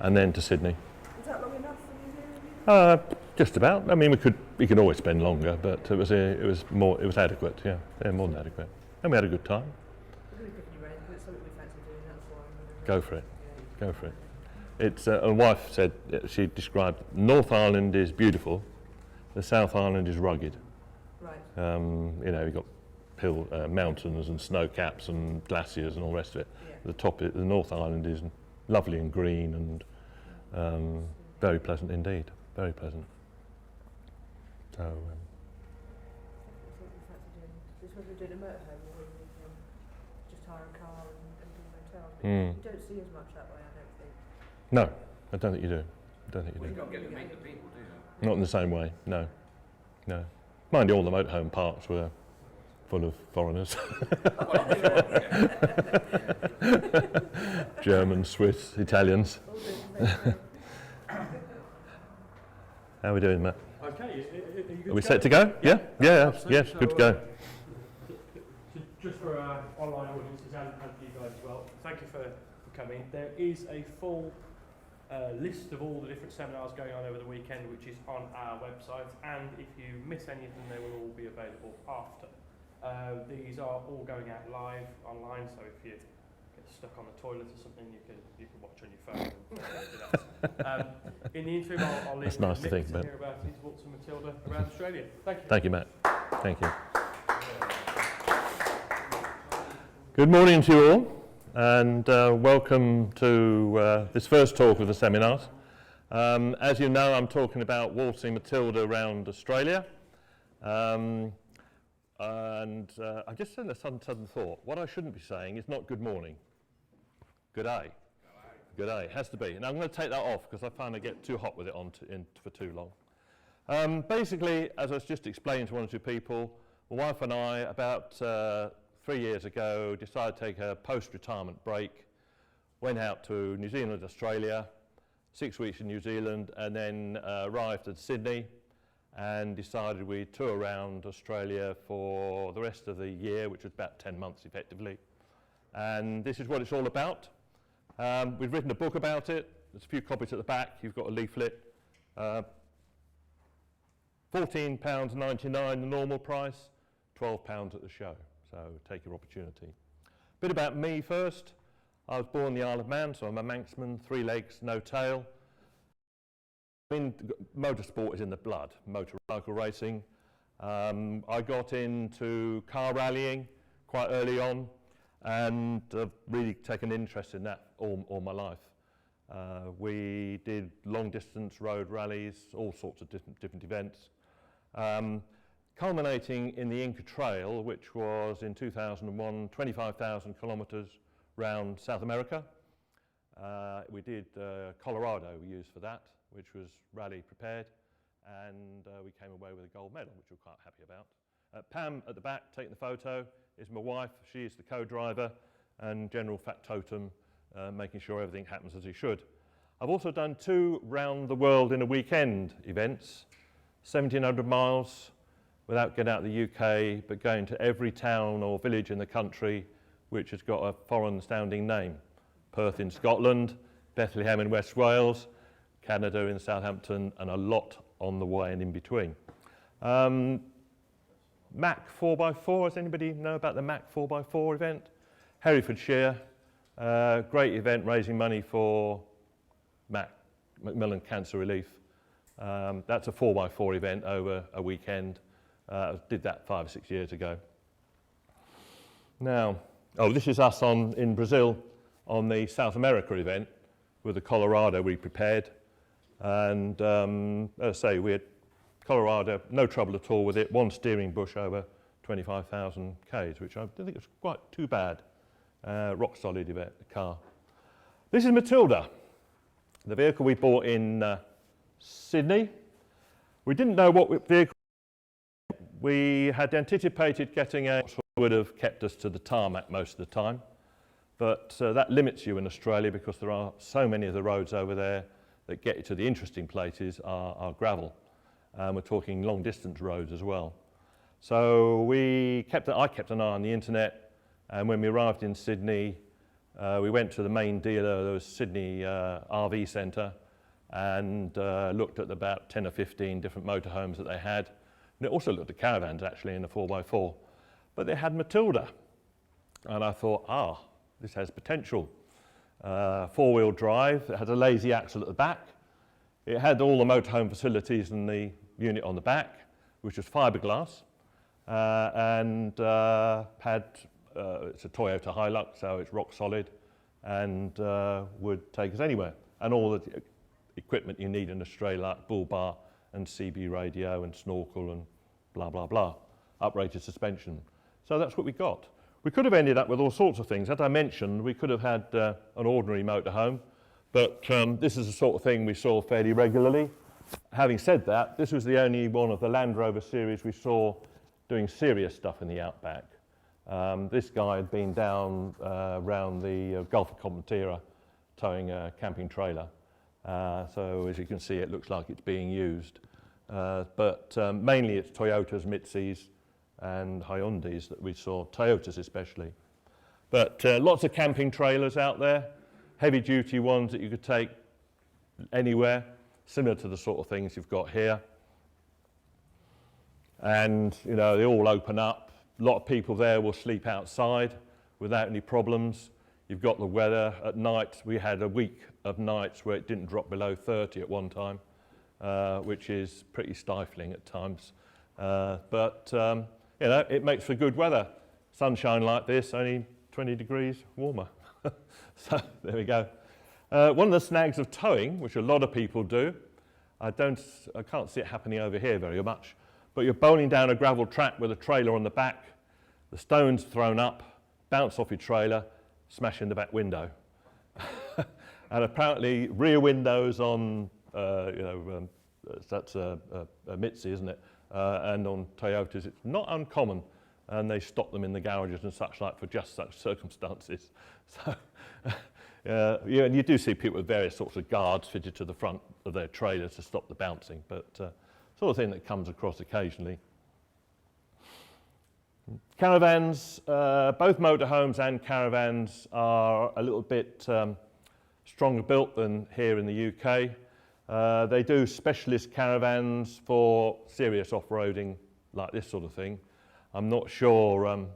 and then to Sydney. Is that long enough for you? Just about. I mean, we could always spend longer, but it was adequate. Yeah, more than adequate, and we had a good time. We're going to pick you around, but it's something we fancy doing, that's why I'm Go for it. Go for it. It's a wife said she described North Island is beautiful, the South Island is rugged. Right. You've got mountains and snow caps and glaciers and all the rest of it. Yeah. The North Island is lovely and green and very pleasant indeed. Very pleasant. So. That's what we fancy doing. This is what we're doing a motorhome, or we just hire a car and do hotels. But you don't see as much that way, I don't think. No, I don't think you do. Well, you don't get to meet the people, do you? Not in the same way, no. Mind you, all the motorhome parks were full of foreigners. Germans, Swiss, Italians. How are we doing, Matt? Okay, Are we set to go? Yeah? Yes, So, good to go. Just for our online audiences and for you guys as well, thank you for coming. There is a full list of all the different seminars going on over the weekend, which is on our website, and if you miss any of them, they will all be available after. These are all going out live online, so if you get stuck on the toilet or something, you can watch on your phone and do that. In the interim, I'll leave nice to Mick think to about. hear about his Waltzing Matilda around Australia. Thank you. Thank you, Matt. Thank you. Good morning to you all, and welcome to this first talk of the seminars. As you know, I'm talking about Waltzing Matilda around Australia. And I just had a sudden thought. What I shouldn't be saying is not good morning. Good day. Good day. It has to be. And I'm going to take that off because I find I get too hot with it on for too long. Basically, as I was just explaining to one or two people, my wife and I, about 3 years ago, decided to take a post-retirement break, went out to New Zealand, Australia, 6 weeks in New Zealand, and then arrived at Sydney and decided we'd tour around Australia for the rest of the year, which was about 10 months effectively. And this is what it's all about. We've written a book about it. There's a few copies at the back. You've got a leaflet. £14.99 the normal price, £12 at the show. So take your opportunity. A bit about me first. I was born in the Isle of Man, so I'm a Manxman, 3 legs, no tail. Motorsport is in the blood, motorcycle racing. I got into car rallying quite early on and I've really taken interest in that all my life. We did long distance road rallies, all sorts of different events. Culminating in the Inca Trail, which was in 2001, 25,000 kilometres round South America. We did Colorado we used for that, which was rally prepared, and we came away with a gold medal, which we're quite happy about. Pam at the back taking the photo is my wife. She is the co-driver and general factotum, making sure everything happens as it should. I've also done 2 round the world in a weekend events, 1,700 miles without getting out of the UK, but going to every town or village in the country which has got a foreign sounding name. Perth in Scotland, Bethlehem in West Wales, Canada in Southampton, and a lot on the way and in between. Mac 4x4, does anybody know about the Mac 4x4 event? Herefordshire, great event raising money for Macmillan Cancer Relief. That's a 4x4 event over a weekend. Did that 5 or 6 years ago. Now, this is us in Brazil on the South America event with the Colorado we prepared. And as I say, we had Colorado, no trouble at all with it. 1 steering bush over 25,000 Ks, which I don't think was quite too bad. Rock solid event, car. This is Matilda, the vehicle we bought in Sydney. We didn't know what vehicle. We had anticipated getting a would have kept us to the tarmac most of the time, but that limits you in Australia because there are so many of the roads over there that get you to the interesting places are gravel. We're talking long distance roads as well. So I kept an eye on the internet, and when we arrived in Sydney, We went to the main dealer, there was Sydney RV Centre, and looked at about 10 or 15 different motorhomes that they had. And it also looked at caravans actually in a 4x4. But they had Matilda. And I thought, this has potential. Four-wheel drive, it had a lazy axle at the back. It had all the motorhome facilities in the unit on the back, which was fiberglass, and it's a Toyota Hilux, so it's rock solid, and would take us anywhere. And all the equipment you need in Australia, like bull bar and CB radio and snorkel and blah, blah, blah, uprated suspension. So that's what we got. We could have ended up with all sorts of things. As I mentioned, we could have had an ordinary motorhome, but this is the sort of thing we saw fairly regularly. Having said that, this was the only one of the Land Rover series we saw doing serious stuff in the outback. This guy had been down around the Gulf of Comentira towing a camping trailer. So as you can see, it looks like it's being used. But mainly it's Toyotas, Mitsubishis, and Hyundais that we saw, Toyotas especially. But lots of camping trailers out there, heavy duty ones that you could take anywhere, similar to the sort of things you've got here. And you know, they all open up. A lot of people there will sleep outside without any problems. You've got the weather at night. We had a week of nights where it didn't drop below 30 at one time, which is pretty stifling at times. But you know, it makes for good weather. Sunshine like this, only 20 degrees warmer. So there we go. One of the snags of towing, which a lot of people do, I can't see it happening over here very much, but you're bowling down a gravel track with a trailer on the back, the stone's thrown up, bounce off your trailer, smash in the back window. And apparently rear windows on, that's a Mitsubishi, isn't it? And on Toyotas, it's not uncommon, and they stop them in the garages and such like for just such circumstances. So, yeah, and you do see people with various sorts of guards fitted to the front of their trailers to stop the bouncing, but sort of thing that comes across occasionally. Caravans, both motorhomes and caravans are a little bit stronger built than here in the UK. They do specialist caravans for serious off-roading, like this sort of thing. I'm not sure,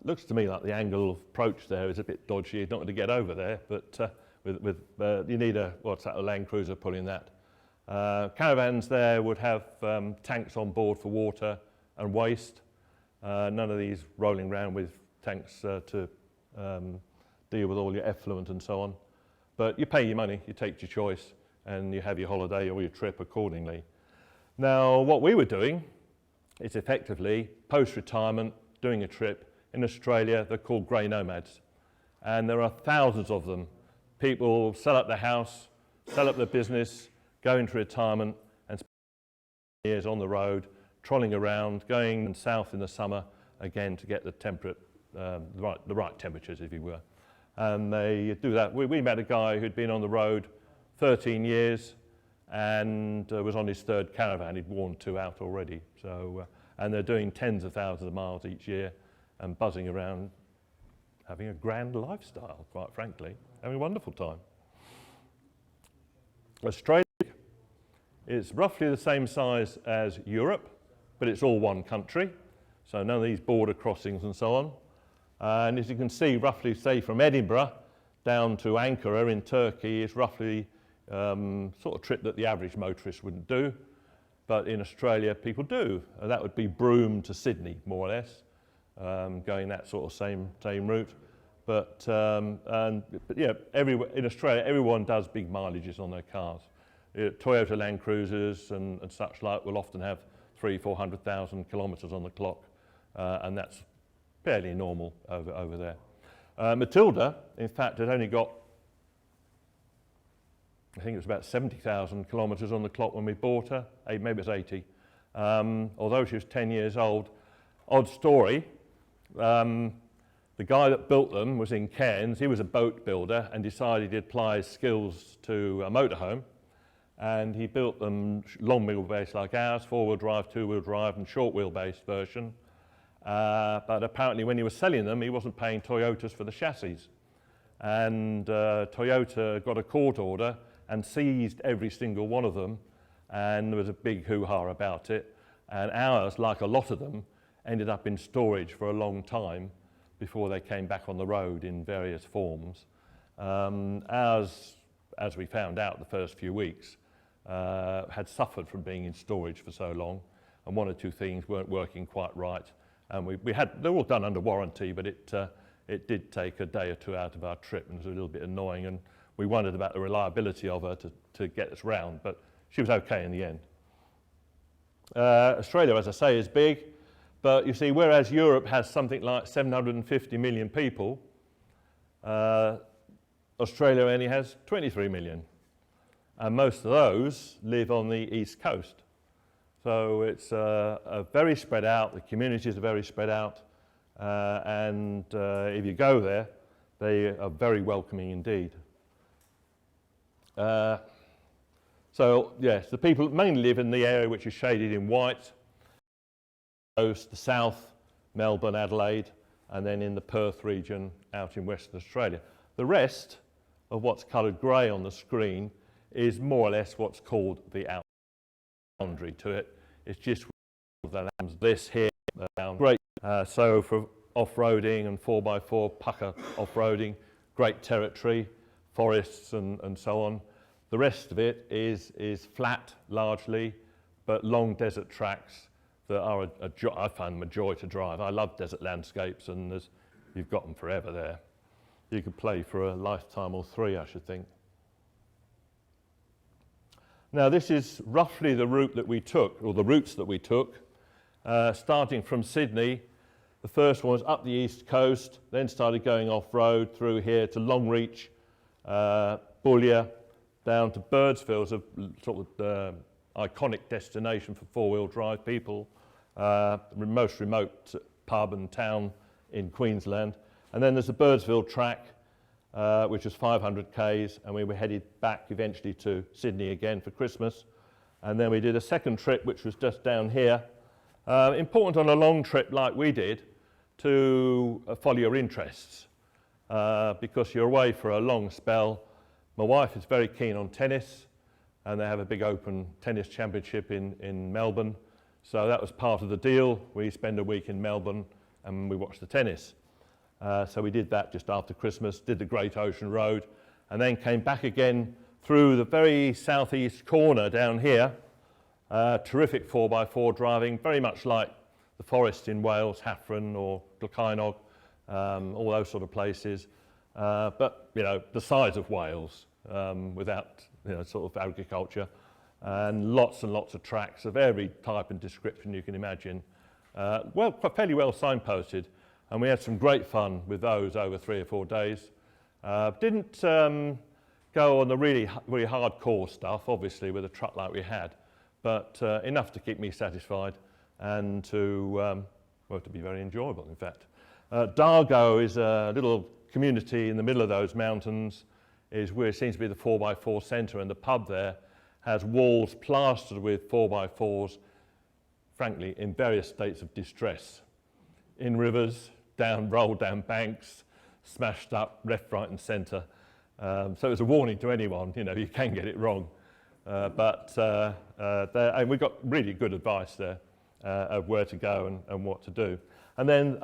looks to me like the angle of approach there is a bit dodgy. You're not going to get over there, but you need a Land Cruiser pulling that. Caravans there would have tanks on board for water and waste. None of these rolling around with tanks to deal with all your effluent and so on. But you pay your money, you take your choice, and you have your holiday or your trip accordingly. Now, what we were doing is effectively post-retirement doing a trip in Australia. They're called grey nomads, and there are thousands of them. People sell up their house, sell up their business, go into retirement and spend years on the road, trolling around, going south in the summer again to get the temperate, the right temperatures, if you were. And they do that. We met a guy who'd been on the road 13 years and was on his third caravan. He'd worn 2 out already. So, and they're doing tens of thousands of miles each year and buzzing around, having a grand lifestyle, quite frankly, having a wonderful time. Australia is roughly the same size as Europe, but it's all one country, so none of these border crossings and so on. And as you can see, roughly, say, from Edinburgh down to Ankara in Turkey is roughly sort of trip that the average motorist wouldn't do, but in Australia people do. And that would be Broome to Sydney, more or less, going that sort of same route. But yeah, in Australia, everyone does big mileages on their cars. Toyota Land Cruisers and such like will often have 300,000–400,000 kilometres on the clock, and that's fairly normal over there. Matilda, in fact, had only got, I think it was about 70,000 kilometres on the clock when we bought her, maybe it was 80. Although she was 10 years old. Odd story, the guy that built them was in Cairns. He was a boat builder and decided he'd apply his skills to a motorhome. And he built them long wheelbase like ours, 4-wheel drive, 2-wheel drive and short wheelbase version. but apparently when he was selling them, he wasn't paying Toyotas for the chassis. And Toyota got a court order and seized every single one of them, and there was a big hoo-ha about it. And ours, like a lot of them, ended up in storage for a long time before they came back on the road in various forms. Ours, as we found out the first few weeks, had suffered from being in storage for so long, and one or two things weren't working quite right. And they're all done under warranty, but it did take a day or two out of our trip, and it was a little bit annoying, and we wondered about the reliability of her to get us round, but she was okay in the end. Australia, as I say, is big, but you see, whereas Europe has something like 750 million people, Australia only has 23 million, and most of those live on the east coast. So it's very spread out, the communities are very spread out, and if you go there, they are very welcoming indeed. So yes, the people mainly live in the area which is shaded in white, coast, the south, Melbourne, Adelaide, and then in the Perth region out in Western Australia. The rest of what's coloured grey on the screen is more or less what's called the out boundary to it. It's just the lands, this here, great. So for off-roading and 4x4 pucker off-roading, great territory, forests and so on. The rest of it is flat largely, but long desert tracks that are I find them a joy to drive. I love desert landscapes, and you've got them forever there. You could play for a lifetime or three, I should think. Now this is roughly the route that we took, or the routes that we took, starting from Sydney. The first one was up the east coast, then started going off-road through here to Longreach, Boulia, down to Birdsville, as a sort of iconic destination for four-wheel drive people, the most remote pub and town in Queensland. And then there's the Birdsville track, which was 500 k's, and we were headed back eventually to Sydney again for Christmas. And then we did a second trip, which was just down here. Important on a long trip like we did to follow your interests, because you're away for a long spell. My wife is very keen on tennis, and they have a big open tennis championship in Melbourne. So that was part of the deal. We spend a week in Melbourne and we watched the tennis. So we did that just after Christmas, did the Great Ocean Road, and then came back again through the very southeast corner down here. Terrific 4x4 driving, very much like the forest in Wales, Haffron or Glocainog, all those sort of places. But, you know, the size of Wales without, you know, sort of agriculture, and lots of tracks of every type and description you can imagine. Fairly well signposted, and we had some great fun with those over 3 or 4 days. Didn't go on the really hardcore stuff, obviously, with a truck like we had, but enough to keep me satisfied and to be very enjoyable, in fact. Dargo is a little community in the middle of those mountains, is where it seems to be the 4x4 centre, and the pub there has walls plastered with 4x4s, frankly, in various states of distress. In rivers, rolled down banks, smashed up left, right and centre. So it's a warning to anyone, you know, you can get it wrong. And we got really good advice there of where to go and what to do. And then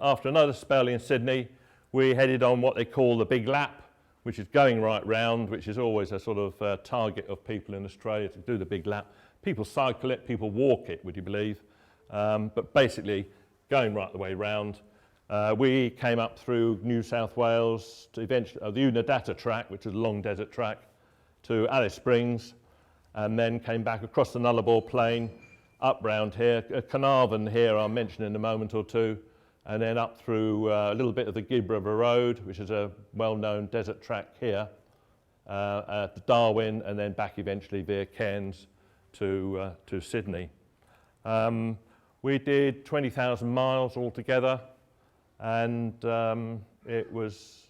after another spell in Sydney, we headed on what they call the Big Lap, which is going right round, which is always a sort of target of people in Australia to do the Big Lap. People cycle it, people walk it, would you believe? But basically, going right the way round. We came up through New South Wales to eventually the Unadata track, which is a long desert track, to Alice Springs, and then came back across the Nullarbor Plain, up round here, Carnarvon here I'll mention in a moment or two, and then up through a little bit of the Gibb River Road, which is a well-known desert track here, to Darwin, and then back eventually via Cairns to Sydney. We did 20,000 miles altogether, and it was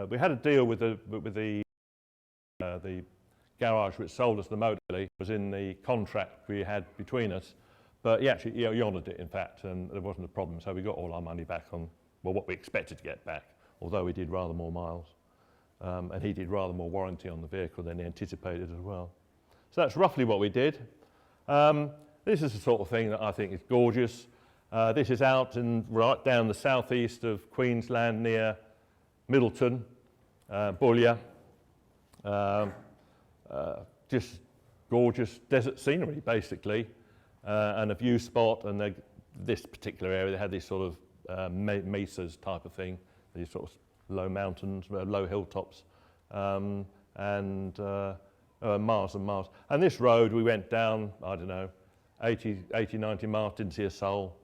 we had a deal with the garage which sold us the motor. It was in the contract we had between us, But he honoured it, in fact, and there wasn't a problem. So we got all our money back on, well, what we expected to get back, although we did rather more miles. And he did rather more warranty on the vehicle than he anticipated as well. So that's roughly what we did. This is the sort of thing that I think is gorgeous. This is out right down the southeast of Queensland near Middleton, Boulia. Just gorgeous desert scenery, basically, and a view spot. And this particular area, they had these sort of mesas type of thing, these sort of low mountains, low hilltops, and miles and miles. And this road, we went down, I don't know, 80, 90 miles, didn't see a soul,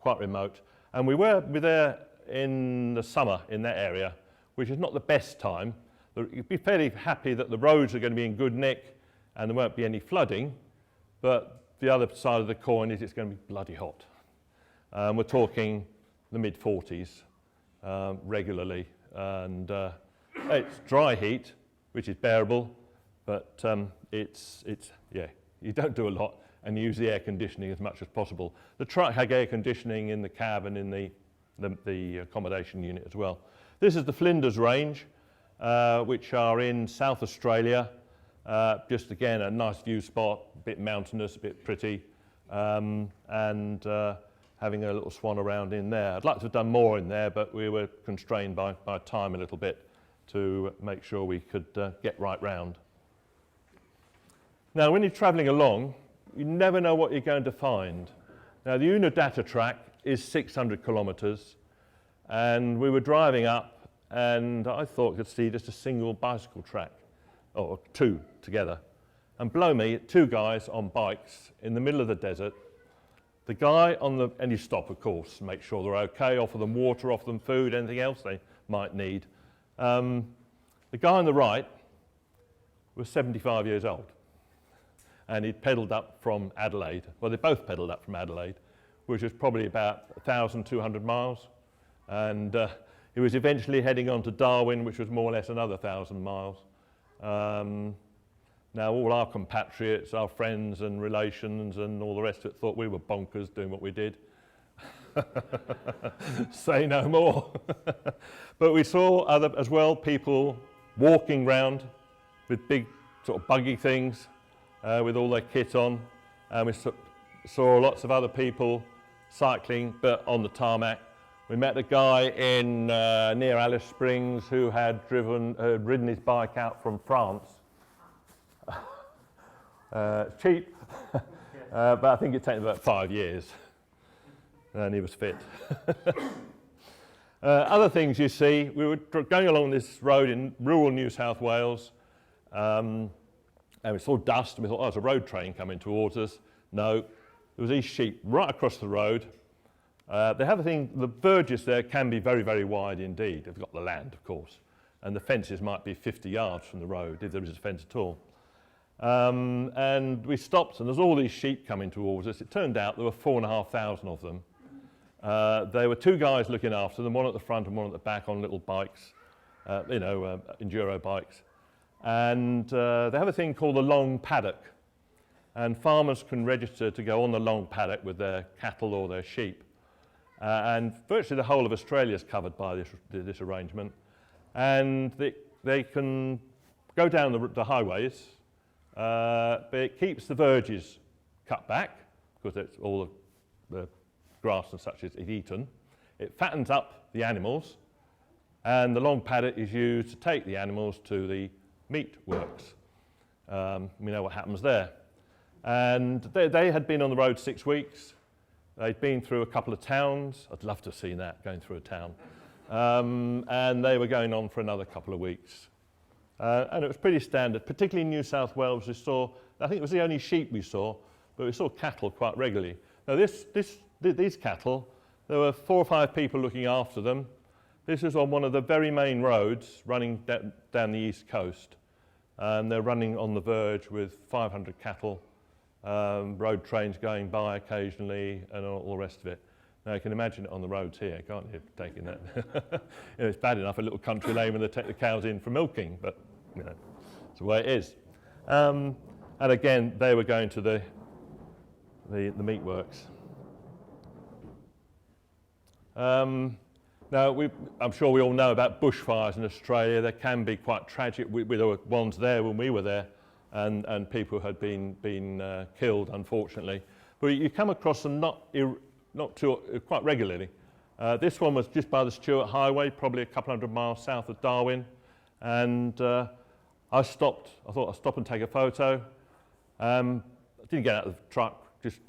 quite remote. And we were there in the summer in that area, which is not the best time. You'd be fairly happy that the roads are going to be in good nick and there won't be any flooding, but the other side of the coin is it's going to be bloody hot. We're talking the mid-40s regularly, and it's dry heat, which is bearable, but you don't do a lot, and you use the air conditioning as much as possible. The truck had air conditioning in the cab and in the accommodation unit as well. This is the Flinders Range, which are in South Australia. Just again, a nice view spot, a bit mountainous, a bit pretty, and having a little swan around in there. I'd like to have done more in there, but we were constrained by time a little bit to make sure we could get right round. Now, when you're travelling along, you never know what you're going to find. Now, the Unadata track is 600 kilometres, and we were driving up, and I thought I could see just a single bicycle track, or two together. And below me, two guys on bikes in the middle of the desert. The guy and you stop, of course, make sure they're okay, offer them water, offer them food, anything else they might need. The guy on the right was 75 years old, and he'd pedalled up from Adelaide. Well, they both pedalled up from Adelaide, which was probably about 1,200 miles, and he was eventually heading on to Darwin, which was more or less another 1,000 miles. Now, all our compatriots, our friends and relations and all the rest of it thought we were bonkers doing what we did. Say no more. But we saw as well people walking round with big sort of buggy things with all their kit on. And we saw lots of other people cycling, but on the tarmac. We met a guy in near Alice Springs who had ridden his bike out from France. Cheap, but I think it took about 5 years, and he was fit. Other things you see, we were going along this road in rural New South Wales, and we saw dust, and we thought, oh, there's a road train coming towards us. No, there was these sheep right across the road. They have a thing, the verges there can be very, very wide indeed. They've got the land, of course, and the fences might be 50 yards from the road, if there is a fence at all. And we stopped, and there's all these sheep coming towards us. It turned out there were 4,500 of them. There were two guys looking after them, one at the front and one at the back on little bikes, enduro bikes. And they have a thing called the long paddock, and farmers can register to go on the long paddock with their cattle or their sheep. And virtually the whole of Australia is covered by this arrangement. And they can go down the highways, but it keeps the verges cut back, because it's all the grass and such is eaten. It fattens up the animals, and the long paddock is used to take the animals to the meat works. We know what happens there. And they had been on the road 6 weeks. They'd been through a couple of towns. I'd love to have seen that, going through a town. And they were going on for another couple of weeks. And it was pretty standard, particularly in New South Wales. We saw, I think it was the only sheep we saw, but we saw cattle quite regularly. Now these cattle, there were 4 or 5 people looking after them. This is on one of the very main roads running down the east coast. And they're running on the verge with 500 cattle, road trains going by occasionally, and all the rest of it. Now you can imagine it on the roads here, can't you, taking that? It's bad enough, a little country lane where they take the cows in for milking, but it's the way it is. And again, they were going to the the meatworks. Now, I'm sure we all know about bushfires in Australia. They can be quite tragic. There were ones there when we were there, and people had been killed, unfortunately. But you come across them quite regularly. This one was just by the Stewart Highway, probably a couple hundred miles south of Darwin, and I stopped. I thought I'd stop and take a photo. I didn't get out of the truck, just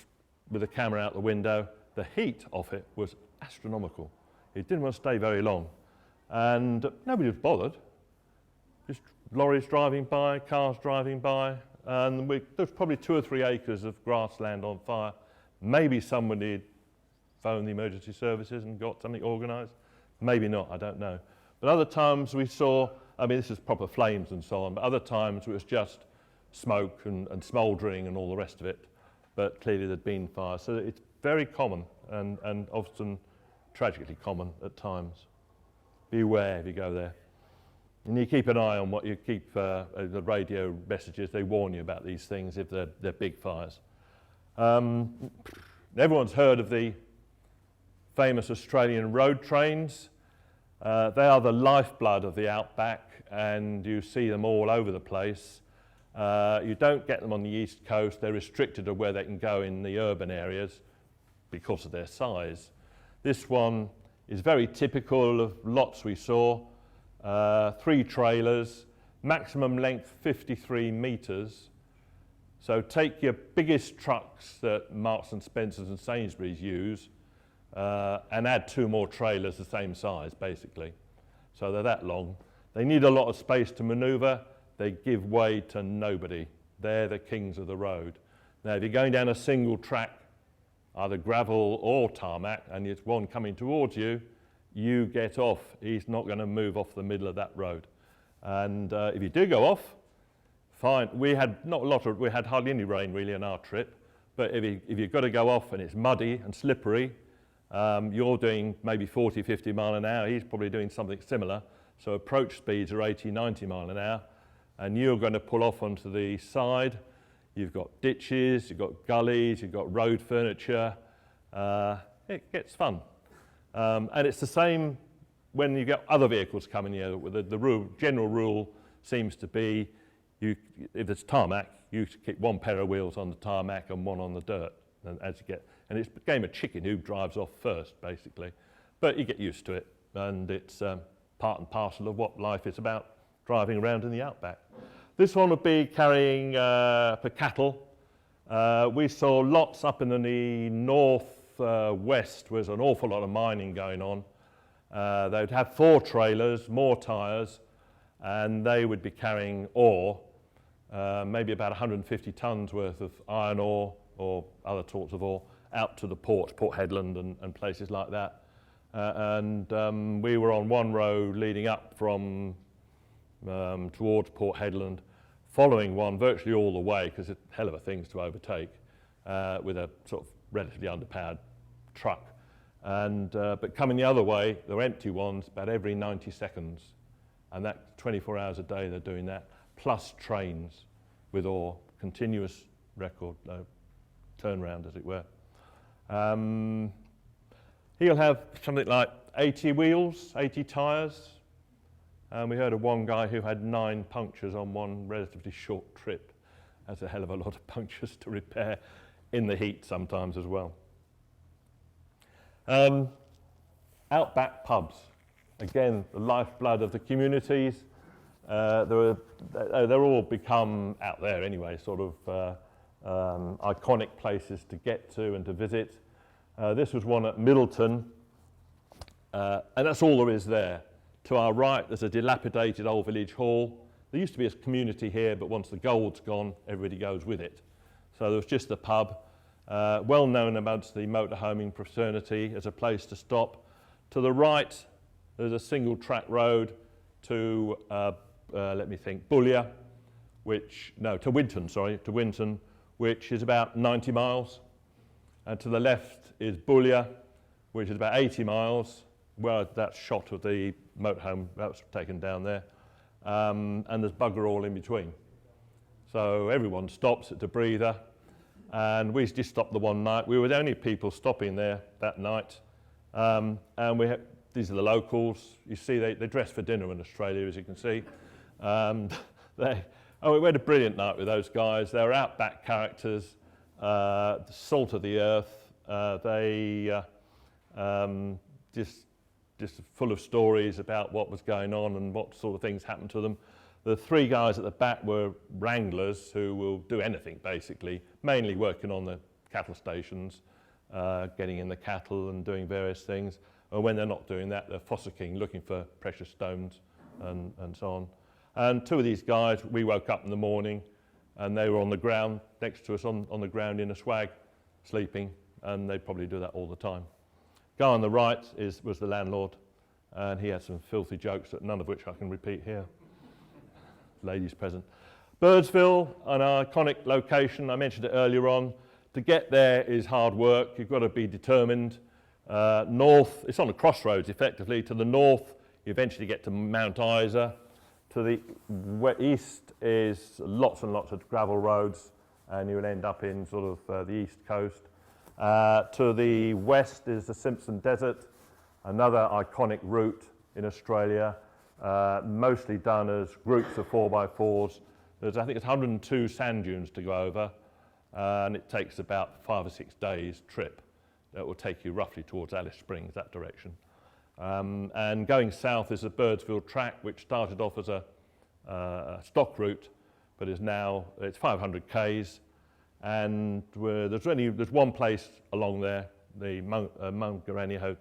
with the camera out the window. The heat of it was astronomical. It didn't want to stay very long, and nobody was bothered. Just lorries driving by, cars driving by, and there was probably 2 or 3 acres of grassland on fire. Maybe somebody had phoned the emergency services and got something organised. Maybe not, I don't know. But other times we saw, I mean, this is proper flames and so on, but other times it was just smoke and smouldering and all the rest of it. But clearly there'd been fire. So it's very common and often tragically common at times. Beware if you go there. And you keep an eye on what you keep, the radio messages, they warn you about these things if they're big fires. Everyone's heard of the famous Australian road trains. They are the lifeblood of the outback, and you see them all over the place. You don't get them on the east coast. They're restricted to where they can go in the urban areas because of their size. This one is very typical of lots we saw. 3 trailers, maximum length 53 metres. So take your biggest trucks that Marks and Spencers and Sainsbury's use and add 2 more trailers the same size, basically. So they're that long. They need a lot of space to manoeuvre. They give way to nobody. They're the kings of the road. Now, if you're going down a single track, either gravel or tarmac, and there's one coming towards you, you get off. He's not going to move off the middle of that road. And if you do go off, fine. We had hardly any rain really on our trip, but if you've got to go off and it's muddy and slippery, you're doing maybe 40, 50 mile an hour. He's probably doing something similar. So approach speeds are 80, 90 mile an hour, and you're going to pull off onto the side. You've got ditches, you've got gullies, you've got road furniture. It gets fun. And it's the same when you get other vehicles coming here. The general rule seems to be, if it's tarmac, you keep 1 pair of wheels on the tarmac and 1 on the dirt. And it's a game of chicken who drives off first, basically. But you get used to it, and it's part and parcel of what life is about, driving around in the outback. This one would be carrying for cattle. We saw lots up in the north west. Was an awful lot of mining going on. They'd have 4 trailers, more tyres, and they would be carrying ore, maybe about 150 tonnes worth of iron ore or other sorts of ore, out to the port, Port Hedland and places like that. And we were on one road leading up from towards Port Hedland, following one virtually all the way, because it's a hell of a things to overtake, with a sort of relatively underpowered truck. And but coming the other way, there were empty ones about every 90 seconds, and that 24 hours a day they're doing that, plus trains with ore, continuous record turnaround, as it were. He'll have something like 80 wheels, 80 tyres. And we heard of one guy who had 9 punctures on one relatively short trip. That's a hell of a lot of punctures to repair in the heat sometimes as well. Outback pubs. Again, the lifeblood of the communities. They're all become, out there anyway, sort of iconic places to get to and to visit. This was one at Middleton, and that's all there is there. To our right, there's a dilapidated old village hall. There used to be a community here, but once the gold's gone, everybody goes with it. So there was just the pub, well known amongst the motorhoming fraternity as a place to stop. To the right, there's a single track road to, Boulia, to Winton, which is about 90 miles. And to the left is Boulia, which is about 80 miles. Well, that shot of the motorhome, that was taken down there. And there's bugger all in between. So everyone stops at a breather. And we just stopped the one night. We were the only people stopping there that night. And these are the locals. You see, they dress for dinner in Australia, as you can see. We had a brilliant night with those guys. They were outback characters, the salt of the earth. Just full of stories about what was going on and what sort of things happened to them. The three guys at the back were wranglers who will do anything, basically, mainly working on the cattle stations, getting in the cattle and doing various things. And when they're not doing that, they're fossicking, looking for precious stones and so on. And two of these guys, we woke up in the morning and they were on the ground next to us on the ground in a swag, sleeping, and they probably do that all the time. Guy on the right was the landlord, and he had some filthy jokes, that none of which I can repeat here. Ladies present. Birdsville, an iconic location, I mentioned it earlier on. To get there is hard work, you've got to be determined. North, it's on a crossroads effectively. To the north, you eventually get to Mount Isa. To the east is lots and lots of gravel roads, and you will end up in sort of the east coast. To the west is the Simpson Desert, another iconic route in Australia, mostly done as groups of 4x4s. I think it's 102 sand dunes to go over, and it takes about 5 or 6 days trip. That will take you roughly towards Alice Springs, that direction. And going south is the Birdsville track, which started off as a stock route, but is now, it's 500 k's. And there's one place along there, the Mungarani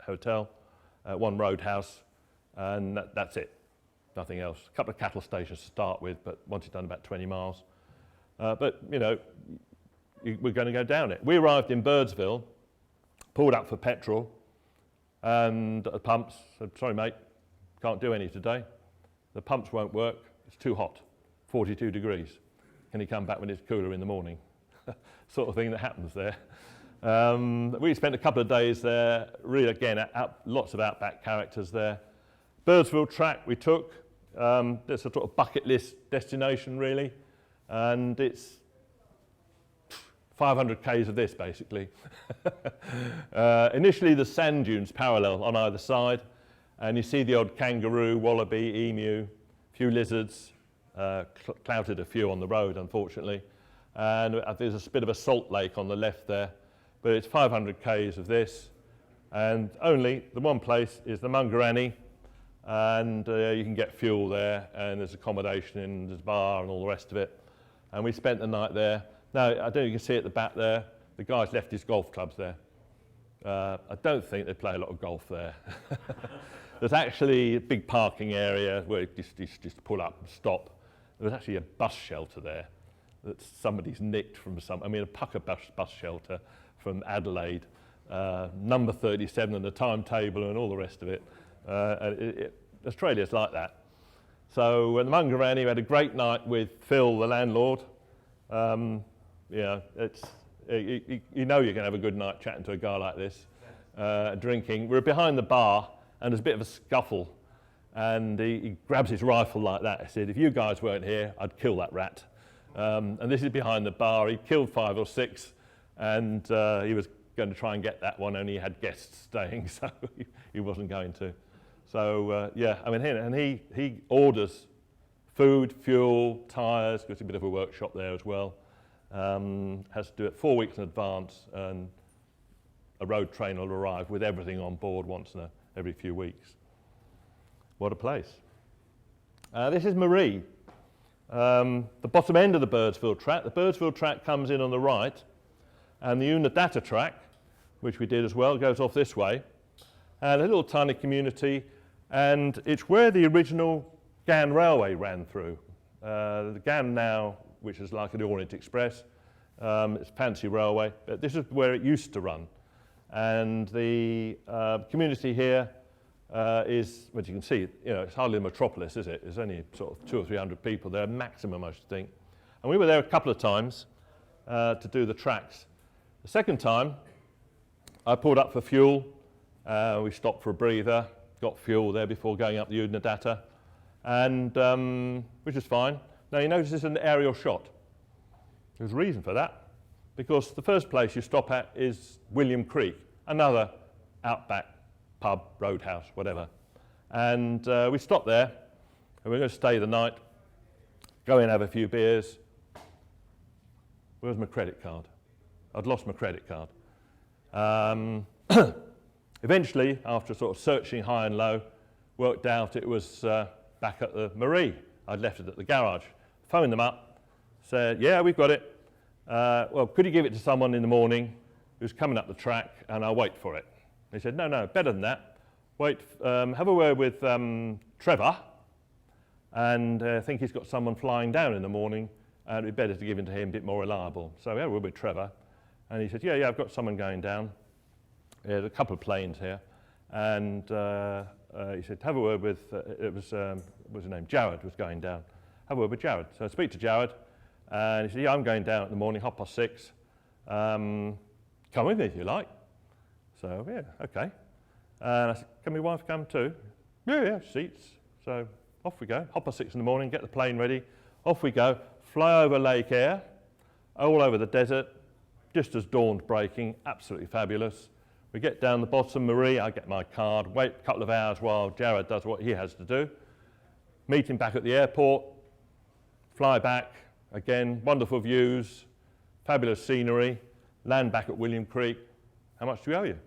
Hotel, one roadhouse, and that's it, nothing else. A couple of cattle stations to start with, but once you've done about 20 miles. But, you know, we're going to go down it. We arrived in Birdsville, pulled up for petrol, and at the pumps said, sorry mate, can't do any today. The pumps won't work, it's too hot, 42 degrees. Can you come back when it's cooler in the morning? Sort of thing that happens there. We spent a couple of days there, really again, lots of outback characters there. Birdsville track we took, it's a sort of bucket list destination really, and it's 500 k's of this basically. Initially the sand dunes parallel on either side, and you see the odd kangaroo, wallaby, emu, few lizards, clouted a few on the road unfortunately, and there's a bit of a salt lake on the left there, but it's 500 k's of this, and only the one place is the Mungarani, and you can get fuel there, and there's accommodation and there's a bar and all the rest of it, and we spent the night there. Now I don't know if you can see at the back there, the guy's left his golf clubs there. I don't think they play a lot of golf there. There's actually a big parking area where you just pull up and stop. There's actually a bus shelter there that somebody's nicked from a pucker bus shelter from Adelaide, number 37 and the timetable and all the rest of it. Australia's like that. So at the Mungarani, we had a great night with Phil, the landlord. You know, you know you're going to have a good night chatting to a guy like this, drinking. We're behind the bar, and there's a bit of a scuffle, and he grabs his rifle like that. He said, if you guys weren't here, I'd kill that rat. And this is behind the bar. He killed 5 or 6, and he was going to try and get that one, only he had guests staying, so he wasn't going to. So yeah, I mean, and he orders food, fuel, tyres, there's a bit of a workshop there as well. Has to do it 4 weeks in advance, and a road train will arrive with everything on board once every few weeks. What a place. This is Marie, the bottom end of the Birdsville track. The Birdsville track comes in on the right, and the Unadata track, which we did as well, goes off this way. And a little tiny community, and it's where the original Ghan Railway ran through. The Ghan now, which is like the Orient Express, it's a fancy railway, but this is where it used to run. And the community here is, as you can see, you know, it's hardly a metropolis, is it? There's only sort of 200 or 300 people there, maximum, I should think. And we were there a couple of times to do the tracks. The second time, I pulled up for fuel. We stopped for a breather, got fuel there before going up the Unadata, and which is fine. Now you notice this is an aerial shot. There's a reason for that, because the first place you stop at is William Creek, another outback pub, roadhouse, whatever. And we stopped there, and we're going to stay the night, go in, have a few beers. Where's my credit card? I'd lost my credit card. Eventually, after sort of searching high and low, worked out it was back at the Marie. I'd left it at the garage. Phoned them up, said, yeah, we've got it. Well, could you give it to someone in the morning who's coming up the track, and I'll wait for it? They said, no, better than that. Wait, have a word with Trevor, and I think he's got someone flying down in the morning, and it'd be better to give it to him, a bit more reliable. So we had a word with Trevor, and he said, yeah, I've got someone going down. There's a couple of planes here, and he said, have a word with, what was his name? Jared was going down. Have a word with Jared. So I speak to Jared, and he said, yeah, I'm going down in the morning, 6:30. Come with me if you like. So, yeah, okay. And I said, can my wife come too? Yeah, seats. So off we go, 6:30 in the morning, get the plane ready, off we go, fly over Lake Eyre, all over the desert, just as dawn's breaking, absolutely fabulous. We get down the bottom, Marie, I get my card, wait a couple of hours while Jared does what he has to do, meet him back at the airport, fly back, again, wonderful views, fabulous scenery, land back at William Creek. How much do we owe you?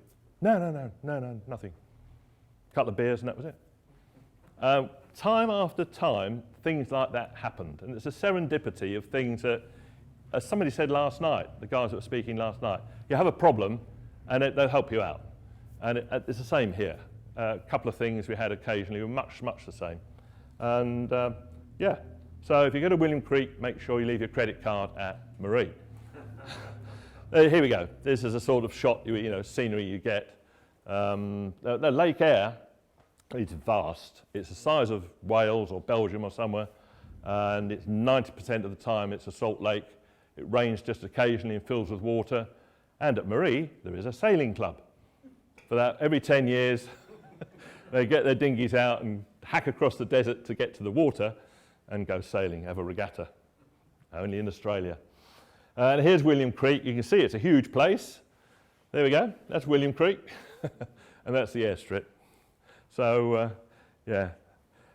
No, nothing. A couple of beers and that was it. Time after time, things like that happened. And it's a serendipity of things that, as somebody said last night, the guys that were speaking last night, you have a problem and they'll help you out. And it's the same here. A couple of things we had occasionally were much the same. And yeah, so if you go to William Creek, make sure you leave your credit card at Marie. Here we go. This is a sort of shot, scenery you get. The Lake Eyre, it's vast. It's the size of Wales or Belgium or somewhere, and it's 90% of the time it's a salt lake. It rains just occasionally and fills with water. And at Marie, there is a sailing club. For that, every 10 years, they get their dinghies out and hack across the desert to get to the water and go sailing, have a regatta, only in Australia. And here's William Creek. You can see it's a huge place. There we go. That's William Creek. And that's the airstrip. So, yeah.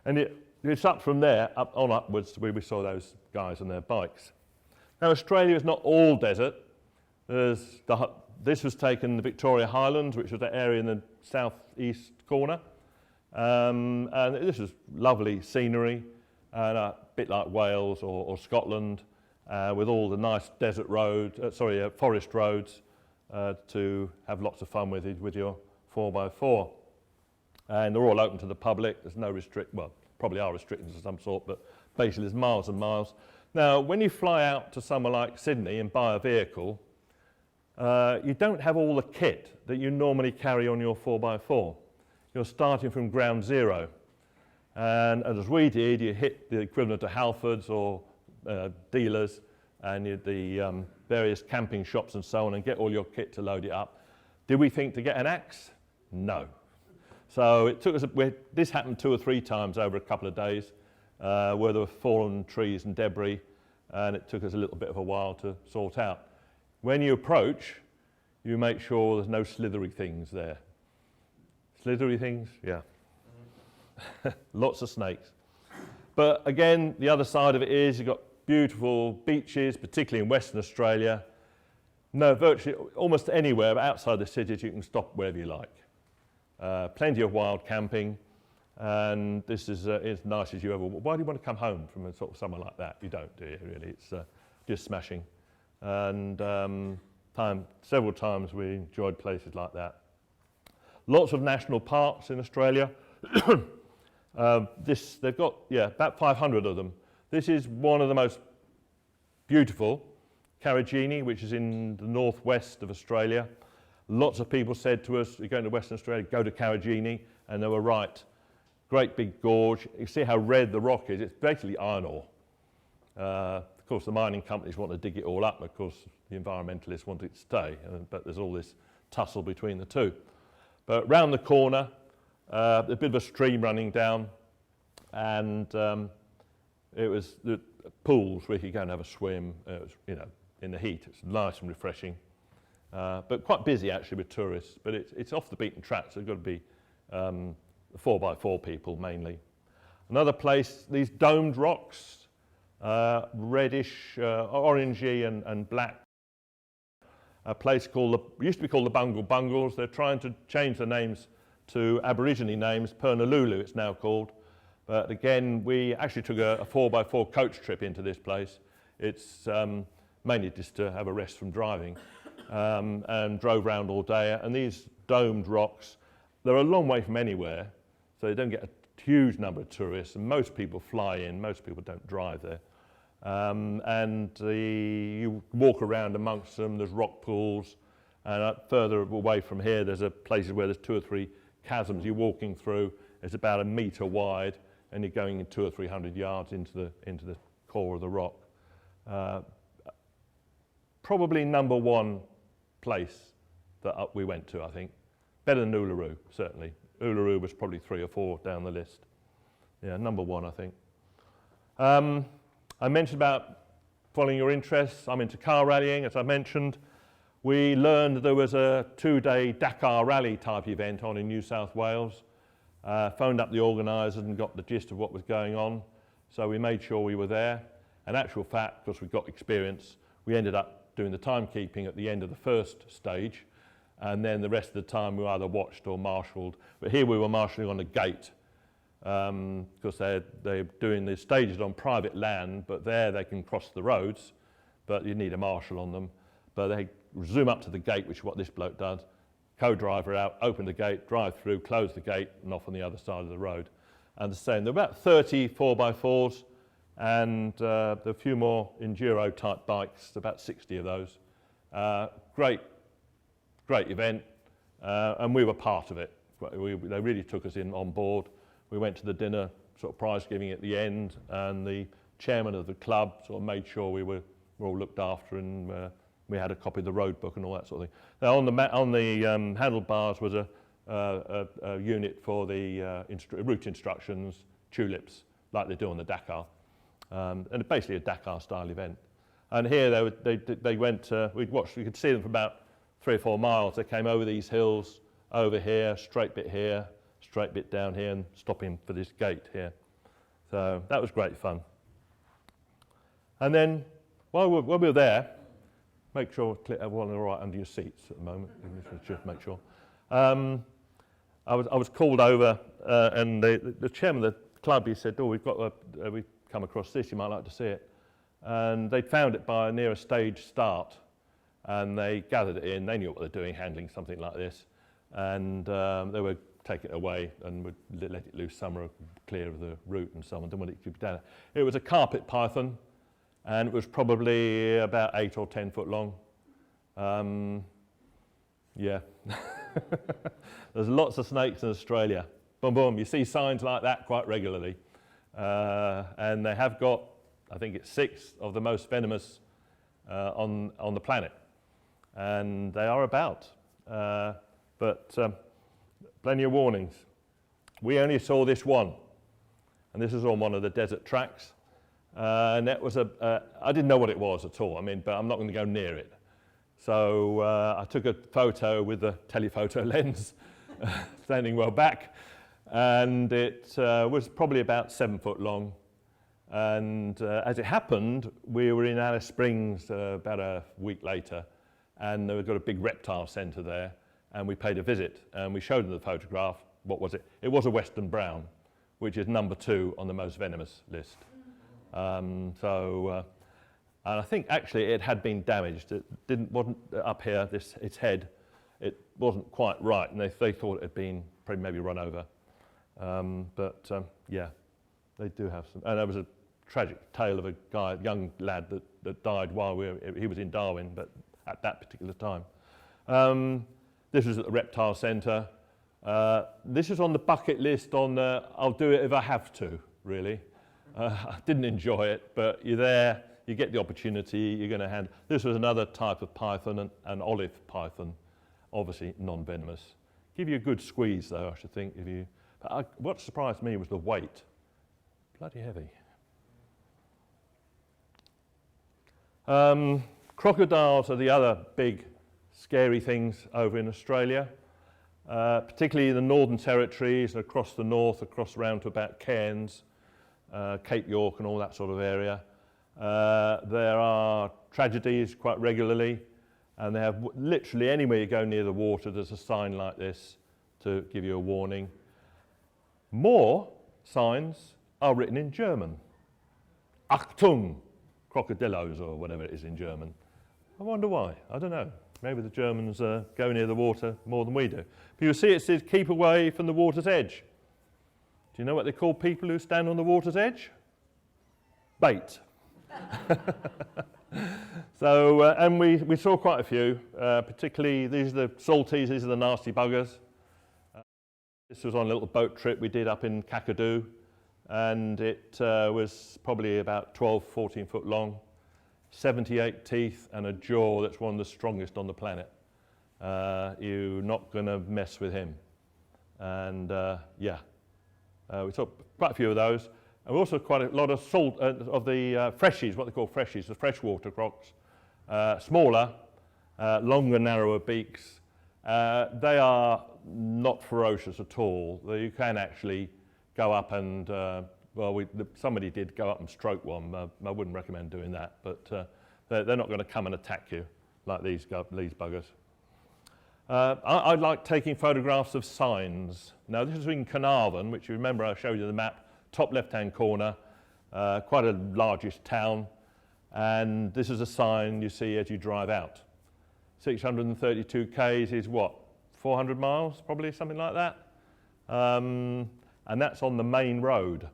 And it's up from there, on upwards to where we saw those guys on their bikes. Now, Australia is not all desert. This was taken in the Victoria Highlands, which was the area in the southeast corner. And this is lovely scenery, and a bit like Wales or Scotland. With all the nice desert roads, forest roads to have lots of fun with your 4x4. And they're all open to the public. There's no probably are restrictions of some sort, but basically there's miles and miles. Now, when you fly out to somewhere like Sydney and buy a vehicle, you don't have all the kit that you normally carry on your 4x4. You're starting from ground zero. And as we did, you hit the equivalent of Halfords or dealers and the various camping shops and so on and get all your kit to load it up. Did we think to get an axe? No. So it took us, this happened 2 or 3 times over a couple of days where there were fallen trees and debris, and it took us a little bit of a while to sort out. When you approach, you make sure there's no slithery things there. Slithery things? Yeah. Lots of snakes. But again, the other side of it is you've got beautiful beaches, particularly in Western Australia. No, virtually almost anywhere but outside the cities you can stop wherever you like. Plenty of wild camping, and this is as nice as you ever want. Why do you want to come home from a sort of somewhere like that? You don't, do you, really? It's just smashing. And several times we enjoyed places like that. Lots of national parks in Australia. They've got, about 500 of them. This is one of the most beautiful, Karijini, which is in the northwest of Australia. Lots of people said to us, you're going to Western Australia, go to Karijini, and they were right. Great big gorge. You see how red the rock is. It's basically iron ore. Of course, the mining companies want to dig it all up. Of course, the environmentalists want it to stay, but there's all this tussle between the two. But round the corner, a bit of a stream running down, and it was the pools where you could go and have a swim. It was, in the heat. It's nice and refreshing, but quite busy actually with tourists. But it's off the beaten track, so it's got to be 4x4 people mainly. Another place, these domed rocks, reddish, orangey and black. A place used to be called the Bungle Bungles. They're trying to change the names to Aborigine names. Pernalulu it's now called. But again, we actually took a 4x4 coach trip into this place. It's mainly just to have a rest from driving, and drove around all day. And these domed rocks, they're a long way from anywhere, so they don't get a huge number of tourists, and most people fly in, most people don't drive there. You walk around amongst them, there's rock pools, and further away from here there's places where there's 2 or 3 chasms you're walking through. It's about 1 metre wide, and you're going in 200 or 300 yards into the core of the rock. Probably number 1 place that we went to, I think. Better than Uluru, certainly. Uluru was probably 3 or 4 down the list. Yeah, number 1, I think. I mentioned about following your interests. I'm into car rallying, as I mentioned. We learned there was a 2-day Dakar rally type event on in New South Wales. Phoned up the organisers and got the gist of what was going on. So we made sure we were there. In actual fact, because we've got experience, we ended up doing the timekeeping at the end of the first stage. And then the rest of the time we were either watched or marshalled. But here we were marshalling on a gate, because they're doing the stages on private land, but there they can cross the roads, but you need a marshal on them. But they zoom up to the gate, which is what this bloke does, co-driver out, open the gate, drive through, close the gate, and off on the other side of the road. And the same, there were about 30 4x4s, and there are a few more enduro type bikes, about 60 of those. Great event, and we were part of it. They really took us in on board. We went to the dinner, sort of prize giving at the end, and the chairman of the club sort of made sure we were all looked after, and we had a copy of the road book and all that sort of thing. Now on the handlebars was a unit for the route instructions, tulips, like they do on the Dakar, and basically a Dakar style event. And here they went. We could see them for about 3 or 4 miles. They came over these hills, over here, straight bit down here, and stopping for this gate here. So that was great fun. And then while we were there, make sure everyone all right under your seats at the moment. Just make sure. I was called over, and the chairman of the club, he said, "Oh, we've come across this. You might like to see it." And they'd found it near a stage start, and they gathered it in. They knew what they're doing, handling something like this, and they were take it away and would let it loose somewhere clear of the route and so on. Didn't want it to be down. It was a carpet python, and it was probably about 8 or 10 foot long. Yeah. There's lots of snakes in Australia. Boom, boom. You see signs like that quite regularly. And they have got, I think it's 6 of the most venomous on the planet. And they are about. But plenty of warnings. We only saw this one, and this is on one of the desert tracks. And that was I didn't know what it was at all. I mean, but I'm not going to go near it. So I took a photo with the telephoto lens, standing well back, and it was probably about 7 foot long. And as it happened, we were in Alice Springs about a week later, and they've got a big reptile centre there, and we paid a visit, and we showed them the photograph. What was it? It was a western brown, which is number 2 on the most venomous list. And I think actually it had been damaged. It wasn't up here, its head, it wasn't quite right, and they thought it had been probably maybe run over. Yeah, they do have some. And there was a tragic tale of a young lad that died while he was in Darwin, but at that particular time. This was at the Reptile Centre. This is on the bucket list on the I'll do it if I have to, really. I didn't enjoy it, but you're there, you get the opportunity, you're going to hand. This was another type of python, an olive python, obviously non-venomous. Give you a good squeeze, though, I should think. What surprised me was the weight. Bloody heavy. Crocodiles are the other big scary things over in Australia, particularly in the Northern Territories, across the north, across around to about Cairns, Cape York and all that sort of area. There are tragedies quite regularly, and they have literally anywhere you go near the water there's a sign like this to give you a warning. More signs are written in German. Achtung, crocodillos, or whatever it is in German. I wonder why. I don't know. Maybe the Germans go near the water more than we do. But you'll see it says keep away from the water's edge. Do you know what they call people who stand on the water's edge? Bait. So, and we saw quite a few, particularly these are the salties, these are the nasty buggers. This was on a little boat trip we did up in Kakadu, and it was probably about 12, 14 foot long, 78 teeth and a jaw that's one of the strongest on the planet. You're not going to mess with him. And we saw quite a few of those. And also quite a lot of salt of the freshies, what they call freshies, the freshwater crocs. Smaller, longer, narrower beaks. They are not ferocious at all. You can actually go up and, somebody did go up and stroke one. I wouldn't recommend doing that, but they're not going to come and attack you like these buggers. I like taking photographs of signs. Now this is in Carnarvon, which you remember I showed you the map, top left-hand corner, quite a largish town. And this is a sign you see as you drive out. 632 k's is what? 400 miles, probably, something like that. And that's on the main road.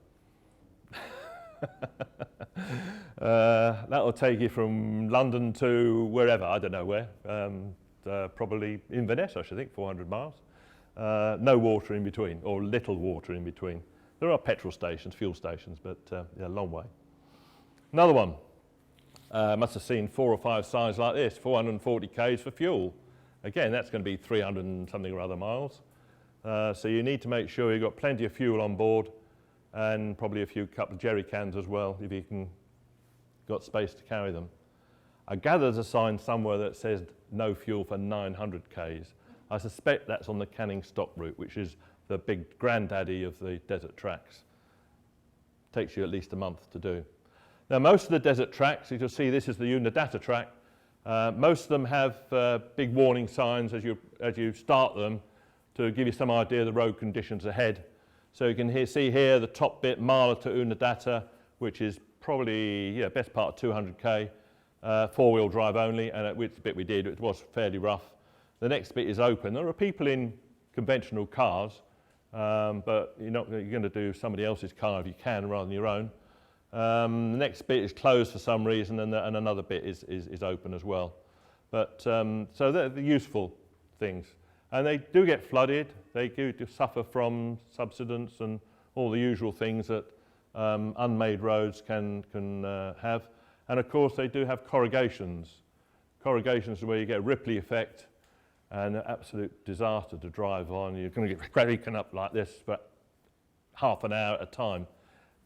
That'll take you from London to wherever, I don't know where. Probably Inverness, I should think, 400 miles. No water in between, or little water in between. There are petrol stations, fuel stations, but a long way. Another one. Must have seen 4 or 5 signs like this, 440 k's for fuel. Again, that's going to be 300 and something or other miles. So you need to make sure you've got plenty of fuel on board and probably a couple of jerry cans as well, if you can got space to carry them. I gather there's a sign somewhere that says no fuel for 900 k's. I suspect that's on the Canning Stock route, which is the big granddaddy of the desert tracks. Takes you at least a month to do. Now most of the desert tracks, as you'll see, this is the Unadata track. Most of them have big warning signs as you start them to give you some idea of the road conditions ahead. So you can see here the top bit, Mala to Unadata, which is probably best part of 200k, 4-wheel drive only, and which bit we did, it was fairly rough. The next bit is open. There are people in conventional cars, but you're going to do somebody else's car if you can rather than your own. The next bit is closed for some reason, and another bit is open as well. But so they're the useful things. And they do get flooded. They do suffer from subsidence and all the usual things that unmade roads can have. And of course, they do have corrugations. Corrugations are where you get a Ripley effect and an absolute disaster to drive on. You're going to get creaking up like this for half an hour at a time.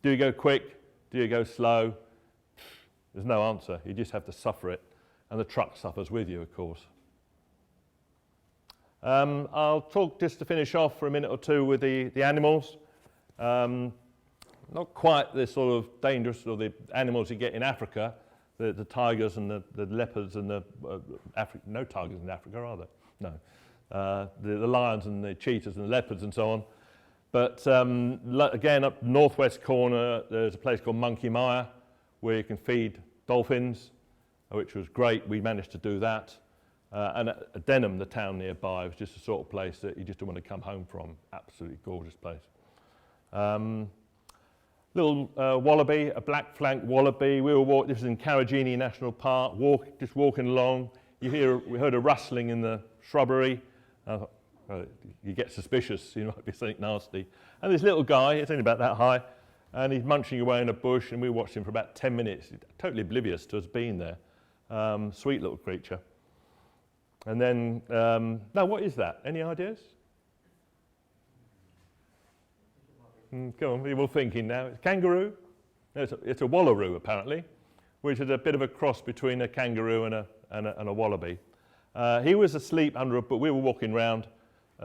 Do you go quick? Do you go slow? There's no answer. You just have to suffer it. And the truck suffers with you, of course. I'll talk just to finish off for a minute or two with the animals. Not quite the sort of dangerous or the animals you get in Africa, the tigers and the leopards and no tigers in Africa, are there? No. The lions and the cheetahs and the leopards and so on. But again, up northwest corner, there's a place called Monkey Mire where you can feed dolphins, which was great. We managed to do that. And Denham, the town nearby, was just the sort of place that you just don't want to come home from. Absolutely gorgeous place. Little wallaby, a black flank wallaby. We were this is in Karajini National Park. Just walking along, we heard a rustling in the shrubbery. You get suspicious, you might be something nasty. And this little guy, it's only about that high, and he's munching away in a bush, and we watched him for about 10 minutes, totally oblivious to us being there. Sweet little creature. And then, now what is that? Any ideas? Go on, you're all thinking now. It's kangaroo? No, it's a wallaroo, apparently. which is a bit of a cross between a kangaroo and a wallaby. He was asleep under a book. We were walking round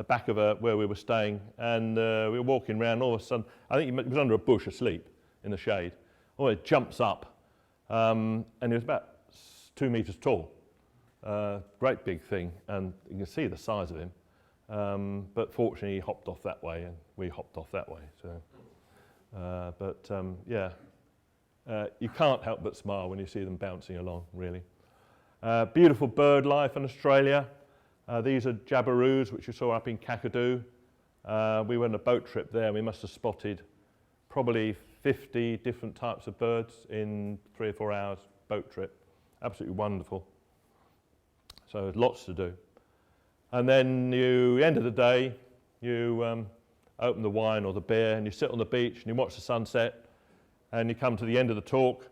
back of where we were staying, and we were walking around. All of a sudden, I think he was under a bush asleep in the shade. Oh, it jumps up, and he was about 2 meters tall. Great big thing, and you can see the size of him. But fortunately, he hopped off that way, and we hopped off that way. So, you can't help but smile when you see them bouncing along, really. Beautiful bird life in Australia. These are jabiroos, which you saw up in Kakadu. We went on a boat trip there, and we must have spotted probably 50 different types of birds in 3 or 4 hours boat trip. Absolutely wonderful. So lots to do. And then end of the day, you open the wine or the beer, and you sit on the beach and you watch the sunset, and you come to the end of the talk,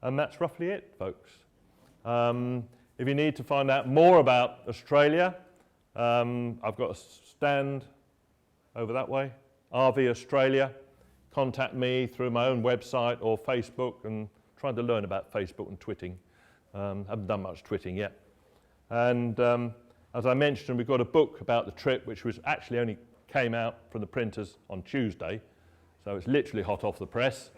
and that's roughly it, folks. If you need to find out more about Australia, I've got a stand over that way, RV Australia. Contact me through my own website or Facebook, and trying to learn about Facebook and twitting. Haven't done much twitting yet. And as I mentioned, we've got a book about the trip, which was actually only came out from the printers on Tuesday, so it's literally hot off the press.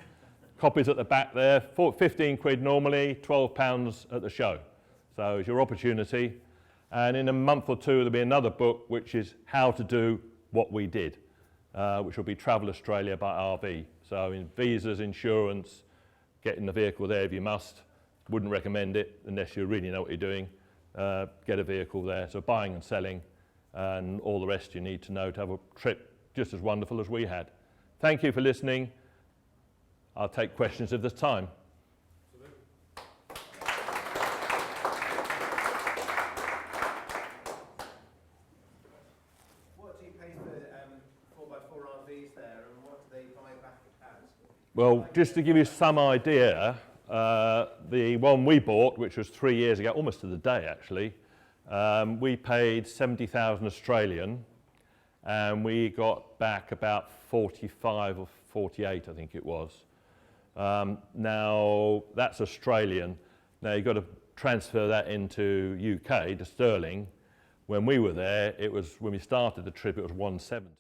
Copies at the back there, 15 quid normally, £12 at the show. So it's your opportunity. And in a month or two, there'll be another book, which is how to do what we did, which will be Travel Australia by RV. So in visas, insurance, getting the vehicle there if you must. Wouldn't recommend it unless you really know what you're doing. Get a vehicle there. So buying and selling and all the rest you need to know to have a trip just as wonderful as we had. Thank you for listening. I'll take questions if there's time. What do you pay for 4x4 RVs there, and what do they buy back at? Well, just to give you some idea, the one we bought, which was 3 years ago, almost to the day actually, we paid 70,000 Australian, and we got back about 45 or 48, I think it was. Now, that's Australian. Now, you've got to transfer that into UK, to sterling. When we were there, when we started the trip, it was 170.